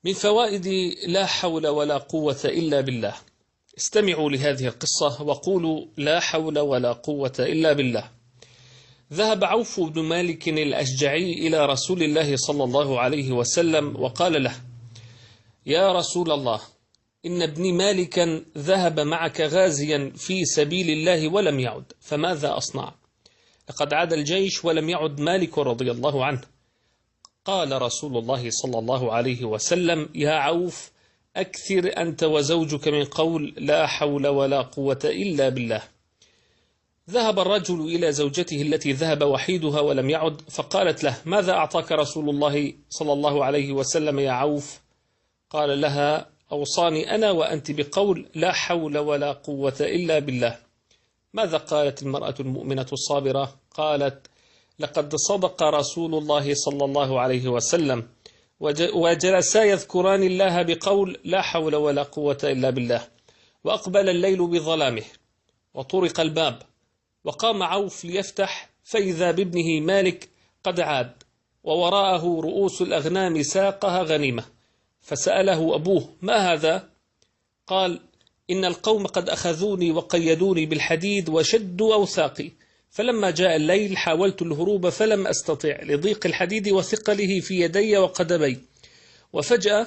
من فوائد لا حول ولا قوة إلا بالله. استمعوا لهذه القصة وقولوا لا حول ولا قوة إلا بالله. ذهب عوف بن مالك الأشجعي إلى رسول الله صلى الله عليه وسلم وقال له: يا رسول الله، إن ابني مالكا ذهب معك غازيا في سبيل الله ولم يعد، فماذا أصنع؟ لقد عاد الجيش ولم يعد مالك رضي الله عنه. قال رسول الله صلى الله عليه وسلم: يا عوف، أكثر أنت وزوجك من قول لا حول ولا قوة إلا بالله. ذهب الرجل إلى زوجته التي ذهب وحيدها ولم يعد، فقالت له: ماذا أعطاك رسول الله صلى الله عليه وسلم يا عوف؟ قال لها: أوصاني أنا وأنت بقول لا حول ولا قوة إلا بالله. ماذا قالت المرأة المؤمنة الصابرة؟ قالت: لقد صدق رسول الله صلى الله عليه وسلم، وجلسا يذكران الله بقول لا حول ولا قوة إلا بالله. وأقبل الليل بظلامه وطرق الباب، وقام عوف ليفتح، فإذا بابنه مالك قد عاد، ووراءه رؤوس الأغنام ساقها غنيمة. فسأله أبوه: ما هذا؟ قال: إن القوم قد أخذوني وقيدوني بالحديد وشدوا أوثاقي، فلما جاء الليل حاولت الهروب فلم أستطع لضيق الحديد وثقله في يدي وقدمي، وفجأة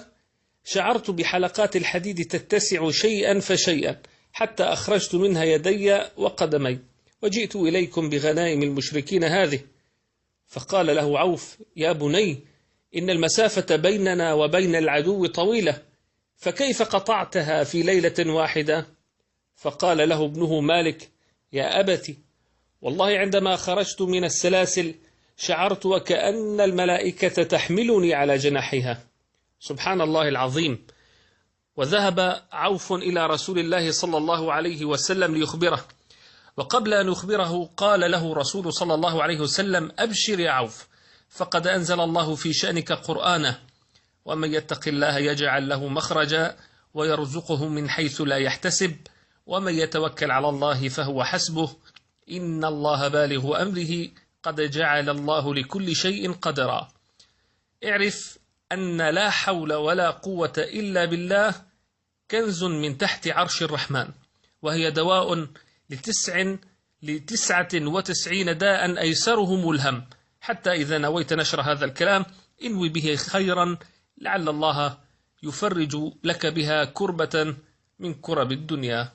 شعرت بحلقات الحديد تتسع شيئا فشيئا حتى أخرجت منها يدي وقدمي، وجئت إليكم بغنائم المشركين هذه. فقال له عوف: يا بني، إن المسافة بيننا وبين العدو طويلة، فكيف قطعتها في ليلة واحدة؟ فقال له ابنه مالك: يا أبت، والله عندما خرجت من السلاسل شعرت وكأن الملائكة تحملني على جناحها. سبحان الله العظيم. وذهب عوف إلى رسول الله صلى الله عليه وسلم ليخبره، وقبل أن يخبره قال له رسول صلى الله عليه وسلم: أبشر يا عوف، فقد أنزل الله في شأنك قرآنه: ومن يتق الله يجعل له مخرجا ويرزقه من حيث لا يحتسب، ومن يتوكل على الله فهو حسبه، إن الله بالغ أمره، قد جعل الله لكل شيء قدرا. اعرف أن لا حول ولا قوة إلا بالله كنز من تحت عرش الرحمن، وهي دواء لتسعة وتسعين داء أيسرهم الهم. حتى إذا نويت نشر هذا الكلام انوي به خيرا، لعل الله يفرج لك بها كربة من كرب الدنيا.